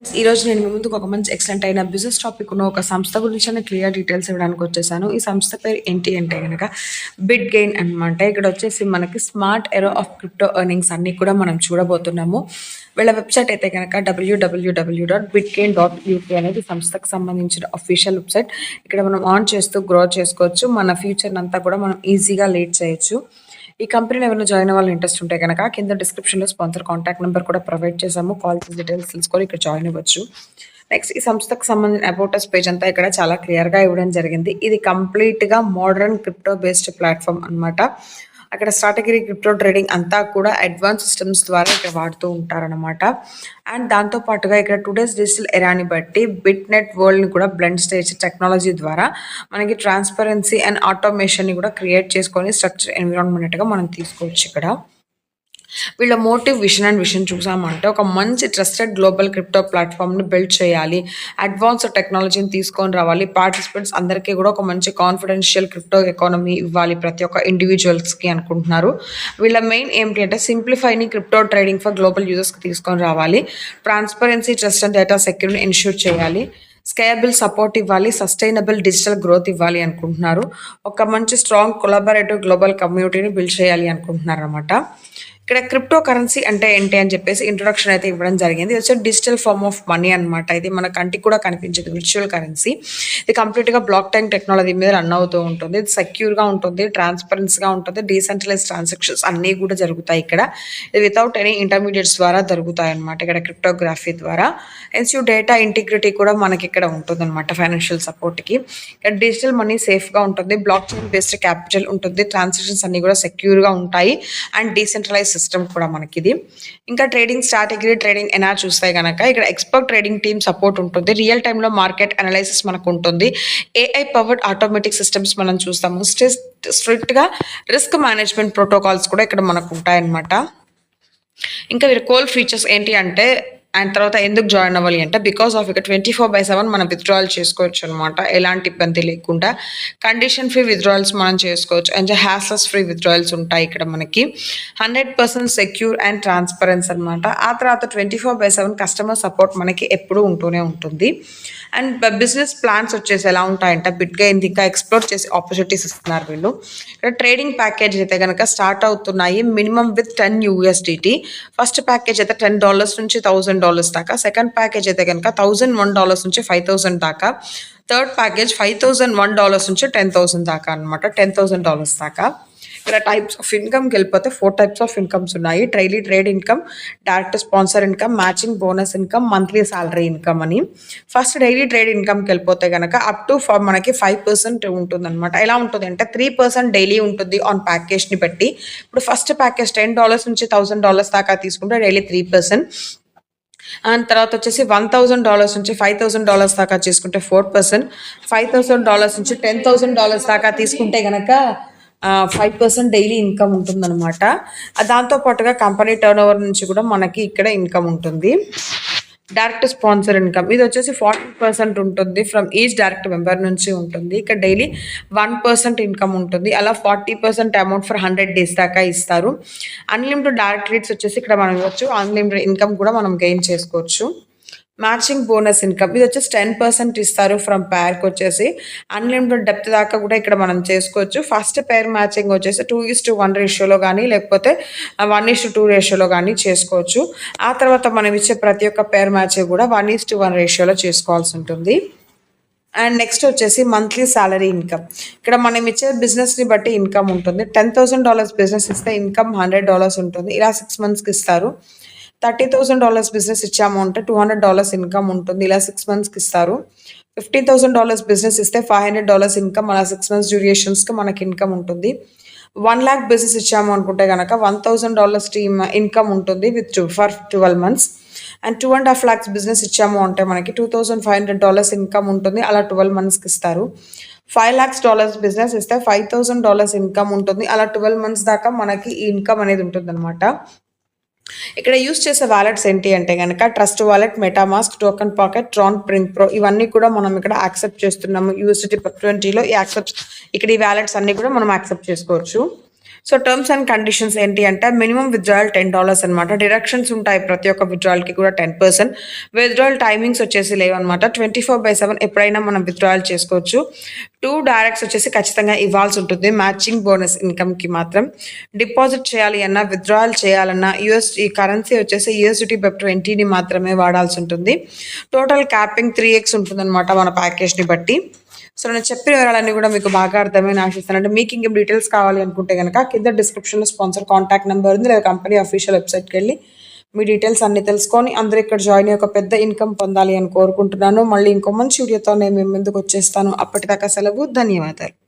ఈ రోజు నేను మీ ముందుకు ఒక మంచి ఎక్సలెంట్ అయిన బిజినెస్ టాపిక్ ఉన్న ఒక సంస్థ గురించి క్లియర్ డీటెయిల్స్ ఇవ్వడానికి వచ్చేసాను. ఈ సంస్థ పేరు ఏంటి అంటే కనుక బిట్ గెయిన్ అనమాట. ఇక్కడ వచ్చేసి మనకి స్మార్ట్ ఎరో ఆఫ్ క్రిప్టో ఎర్నింగ్స్ అన్ని కూడా మనం చూడబోతున్నాము. వీళ్ళ వెబ్సైట్ అయితే కనుక www.bitgain.uk అనేది సంస్థకు సంబంధించిన అఫీషియల్ వెబ్సైట్. ఇక్కడ మనం ఆన్ చేస్తూ గ్రో చేసుకోవచ్చు. మన ఫ్యూచర్ అంతా కూడా మనం ఈజీగా లీడ్ చేయొచ్చు. ఈ కంపెనీలో ఎవరైనా జాయిన్ అవ్వాలని ఇంట్రెస్ట్ ఉంటే కనుక కింద డిస్క్రిప్షన్లో స్పాన్సర్ కాంటాక్ట్ నెంబర్ కూడా ప్రొవైడ్ చేసాము. కాల్ డీటెయిల్స్ తెలుసుకొని ఇక్కడ జాయిన్ అవ్వచ్చు. నెక్స్ట్ ఈ సంస్థకు సంబంధించిన అబౌటస్ పేజ్ అంతా ఇక్కడ చాలా క్లియర్గా ఇవ్వడం జరిగింది. ఇది కంప్లీట్గా మోడర్న్ క్రిప్టో బేస్డ్ ప్లాట్ఫామ్ అనమాట. అక్కడ స్ట్రాటగిరీ క్రిప్టో ట్రేడింగ్ అంతా కూడా అడ్వాన్స్ సిస్టమ్స్ ద్వారా ఇక్కడ వాడుతూ ఉంటారనమాట. అండ్ దాంతో పాటుగా ఇక్కడ టుడేస్ డిజిటల్ ఎరాని బట్టి బిట్ నెట్ వరల్డ్ని కూడా బ్లెండ్ స్టేజ్ టెక్నాలజీ ద్వారా మనకి ట్రాన్స్పరెన్సీ అండ్ ఆటోమేషన్ని కూడా క్రియేట్ చేసుకొని స్ట్రక్చర్ ఎన్విరాన్మెంట్గా మనం తీసుకోవచ్చు. ఇక్కడ వీళ్ళ మోటివ్ విషన్ చూసామంటే ఒక మంచి ట్రస్టెడ్ గ్లోబల్ క్రిప్టో ప్లాట్ఫామ్ని బిల్డ్ చేయాలి, అడ్వాన్స్ టెక్నాలజీని తీసుకొని రావాలి, పార్టిసిపెంట్స్ అందరికీ కూడా ఒక మంచి కాన్ఫిడెన్షియల్ క్రిప్టో ఎకానమీ ఇవ్వాలి ప్రతి ఒక్క ఇండివిజువల్స్కి అనుకుంటున్నారు. వీళ్ళ మెయిన్ ఏంటి అంటే సింప్లిఫైని క్రిప్టో ట్రేడింగ్ ఫర్ గ్లోబల్ యూజర్స్కి తీసుకొని రావాలి, ట్రాన్స్పరెన్సీ, ట్రస్ట్ అండ్ డేటా సెక్యూరిటీని ఎన్ష్యూర్ చేయాలి, స్కేలబుల్ సపోర్ట్ ఇవ్వాలి, సస్టైనబుల్ డిజిటల్ గ్రోత్ ఇవ్వాలి అనుకుంటున్నారు. ఒక మంచి స్ట్రాంగ్ కొలాబరేటివ్ గ్లోబల్ కమ్యూనిటీని బిల్డ్ చేయాలి అనుకుంటున్నారు అనమాట. ఇక్కడ క్రిప్టో కరెన్సీ అంటే ఏంటి అని చెప్పేసి ఇంట్రొడక్షన్ అయితే ఇవ్వడం జరిగింది. ఇది వచ్చి డిజిటల్ ఫార్మ్ ఆఫ్ మనీ అనమాట. ఇది మన కంటికి కూడా కనిపించేది విర్చువల్ కరెన్సీ. ఇది కంప్లీట్గా బ్లాక్ చైన్ టెక్నాలజీ మీద రన్ అవుతూ ఉంటుంది. ఇది సెక్యూర్గా ఉంటుంది, ట్రాన్స్పరెన్స్గా ఉంటుంది, డీసెంట్రలైజ్ ట్రాన్సాక్షన్స్ అన్నీ కూడా జరుగుతాయి ఇక్కడ. ఇది వితౌట్ ఎనీ ఇంటర్మీడియట్స్ ద్వారా జరుగుతాయి అనమాట. ఇక్కడ క్రిప్టోగ్రఫీ ద్వారా ఎన్స్యూ డేటా ఇంటిగ్రిటీ కూడా మనకి ఇక్కడ ఉంటుంది అనమాట ఫైనాన్షియల్ సపోర్ట్కి. ఇక్కడ డిజిటల్ మనీ సేఫ్గా ఉంటుంది, బ్లాక్ చైన్ బేస్డ్ క్యాపిటల్ ఉంటుంది, ట్రాన్సాక్షన్స్ అన్నీ కూడా సెక్యూర్గా ఉంటాయి అండ్ డీసెంట్రలైజ్ సిస్టమ్ కూడా మనకి ఇది. ఇంకా ట్రేడింగ్ స్ట్రాటజీ, ట్రేడింగ్ ఎనా చూస్తే కనుక ఇక్కడ ఎక్స్పర్ట్ ట్రేడింగ్ టీమ్ సపోర్ట్ ఉంటుంది, రియల్ టైంలో మార్కెట్ అనాలైసిస్ మనకు ఉంటుంది, ఏఐ పవర్డ్ ఆటోమేటిక్ సిస్టమ్స్ మనం చూస్తాము, స్ట్రిక్ట్గా రిస్క్ మేనేజ్మెంట్ ప్రోటోకాల్స్ కూడా ఇక్కడ మనకు ఉంటాయన్నమాట. ఇంకా వీరి కోల్ ఫీచర్స్ ఏంటి అంటే అండ్ తర్వాత ఎందుకు జాయిన్ అవ్వాలి అంటే బికాస్ ఆఫ్ ఇక్కడ 24/7 మనం విత్డ్రాయల్ చేసుకోవచ్చు అనమాట, ఎలాంటి ఇబ్బంది లేకుండా. కండిషన్ ఫ్రీ విత్డ్రాయల్స్ మనం చేసుకోవచ్చు అండ్ హ్యాస్లెస్ ఫ్రీ విత్డ్రాయల్స్ ఉంటాయి ఇక్కడ మనకి. 100% సెక్యూర్ అండ్ ట్రాన్స్పరెన్స్ అనమాట. ఆ తర్వాత 24/7 కస్టమర్ సపోర్ట్ మనకి ఎప్పుడూ ఉంటూనే ఉంటుంది. అండ్ బిజినెస్ ప్లాన్స్ వచ్చేసి ఎలా ఉంటాయంటే బిట్గా ఇంకా ఎక్స్ప్లోర్ చేసి ఆపర్చునిటీస్ ఇస్తున్నారు వీళ్ళు. ఇక్కడ ట్రేడింగ్ ప్యాకేజ్ అయితే కనుక స్టార్ట్ అవుతున్నాయి minimum with $10 USDT. First package అయితే $10 నుంచి $1,000 దాకా, సెకండ్ ప్యాకేజ్ అయితే కనుక $1,001 నుంచి $5,000 దాకా, థర్డ్ ప్యాకేజ్ $5,001 నుంచి $10,000 దాకా అనమాట, $10,000 దాకా. ఇక్కడ టైప్స్ ఆఫ్ ఇన్కమ్కి వెళ్ళిపోతే 4 types ఆఫ్ ఇన్కమ్స్ ఉన్నాయి. Daily trade income, direct sponsor income, matching bonus income, monthly salary income అని. ఫస్ట్ డైలీ ట్రేడ్ ఇన్కమ్కి వెళ్ళిపోతే కనుక అప్ టు మనకి 5% ఉంటుంది అనమాట. ఎలా ఉంటుంది అంటే 3% డైలీ ఉంటుంది ఆన్ ప్యాకేజ్ని బట్టి. ఇప్పుడు ఫస్ట్ ప్యాకేజ్ $10 నుంచి $1,000 దాకా తీసుకుంటే డైలీ 3%. అండ్ తర్వాత వచ్చేసి $1,000 నుంచి $5,000 దాకా తీసుకుంటే 4%, $5,000 నుంచి $10,000 దాకా తీసుకుంటే కనుక 5% డైలీ ఇన్కమ్ ఉంటుందన్నమాట. దాంతో పాటుగా కంపెనీ టర్న్ ఓవర్ నుంచి కూడా మనకి ఇక్కడ ఇన్కమ్ ఉంటుంది. డైరెక్ట్ స్పాన్సర్ ఇన్కమ్ ఇది వచ్చేసి 40% ఉంటుంది, ఫ్రమ్ ఈచ్ డైరెక్ట్ మెంబర్ నుంచి ఉంటుంది. ఇక్కడ డైలీ 1% ఇన్కమ్ ఉంటుంది. అలా 40% అమౌంట్ ఫర్ 100 days దాకా ఇస్తారు. అన్లిమిటెడ్ డైరెక్ట్ రేట్స్ వచ్చేసి ఇక్కడ మనం ఇవ్వచ్చు, అన్లిమిటెడ్ ఇన్కమ్ కూడా మనం గెయిన్ చేసుకోవచ్చు. మ్యాచింగ్ బోనస్ ఇన్కమ్ ఇది వచ్చేసి 10% ఇస్తారు ఫ్రమ్ పేర్కి వచ్చేసి. అన్లిమిటెడ్ డెప్త్ దాకా కూడా ఇక్కడ మనం చేసుకోవచ్చు. ఫస్ట్ పేర్ మ్యాచింగ్ వచ్చేసి 2:1 రేషియోలో కానీ లేకపోతే 1:2 రేషియోలో కానీ చేసుకోవచ్చు. ఆ తర్వాత మనం ఇచ్చే ప్రతి ఒక్క పేర్ మ్యాచ్ కూడా 1:1 రేషియోలో చేసుకోవాల్సి ఉంటుంది. అండ్ నెక్స్ట్ వచ్చేసి మంత్లీ సాలరీ ఇన్కమ్. ఇక్కడ మనం ఇచ్చే బిజినెస్ని బట్టి ఇన్కమ్ ఉంటుంది. $10,000 బిజినెస్ ఇస్తే ఇన్కమ్ $100 ఉంటుంది. ఇలా 6 monthsకి ఇస్తారు. $30,000 బిజినెస్ ఇచ్చాము అంటే $200 ఇన్కమ్ ఉంటుంది. ఇలా 6 monthsకి ఇస్తారు. $15,000 బిజినెస్ ఇస్తే $500 ఇన్కమ్, అలా 6 months డ్యూరేషన్స్కి మనకి ఇన్కమ్ ఉంటుంది. 1 lakh బిజినెస్ ఇచ్చాము అనుకుంటే కనుక $1,000 ఇన్కమ్ ఉంటుంది for 12 months. And 2.5 lakhs business ఇచ్చాము అంటే మనకి $2,500 ఇన్కమ్ ఉంటుంది, అలా 12 monthsకి ఇస్తారు. $5 lakhs బిజినెస్ ఇస్తే $5,000 ఇన్కమ్ ఉంటుంది, అలా 12 months దాకా మనకి ఈ ఇన్కమ్ అనేది ఉంటుంది అనమాట. ఇక్కడ యూస్ చేసే వాలెట్స్ ఏంటి అంటే కనుక trust wallet, MetaMask, token pocket, Tron print pro ఇవన్నీ కూడా మనం ఇక్కడ యాక్సెప్ట్ చేస్తున్నాము. USDT 20లో ఈ వాలెట్స్ అన్ని కూడా మనం యాక్సెప్ట్ చేసుకోవచ్చు. సో టర్మ్స్ అండ్ కండిషన్స్ ఏంటి అంటే మినిమం విత్డ్రాయల్ $10 అనమాట. డిడక్షన్స్ ఉంటాయి ప్రతి ఒక్క విత్డ్రాయల్కి కూడా 10%. విత్డ్రాయల్ టైమింగ్స్ వచ్చేసి లేవన్నమాట. 24/7 ఎప్పుడైనా మనం విత్డ్రాయల్ చేసుకోవచ్చు. 2 డైరెక్ట్స్ వచ్చేసి ఖచ్చితంగా ఇవ్వాల్సి ఉంటుంది మ్యాచింగ్ బోనస్ ఇన్కమ్కి మాత్రం. డిపాజిట్ చేయాలి అన్నా విత్డ్రాయల్ చేయాలన్నా ఈ కరెన్సీ వచ్చేసి USDT BEP 20ని మాత్రమే వాడాల్సి ఉంటుంది. టోటల్ క్యాపింగ్ 3x ఉంటుందన్నమాట మన ప్యాకేజ్ని బట్టి. సో నేను చెప్పిన వివరాలన్నీ కూడా మీకు బాగా అర్థమైన ఆశిస్తానంటే మీకు ఇంకేం డీటెయిల్స్ కావాలి అనుకుంటే కనుక కింద డిస్క్రిప్షన్లో స్పాన్సర్ కాంటాక్ట్ నెంబర్ ఉంది, లేదా కంపెనీ అఫీషియల్ వెబ్సైట్కి వెళ్ళి మీ డీటెయిల్స్ అన్ని తెలుసుకొని అందరూ ఇక్కడ జాయిన్ అయ్యి ఒక పెద్ద ఇన్కమ్ పొందాలి అని కోరుకుంటున్నాను. మళ్ళీ ఇంకో మంచి వీడియోతో నేను మీ ముందుకు వచ్చేస్తాను. అప్పటిదాకా సెలవు. ధన్యవాదాలు.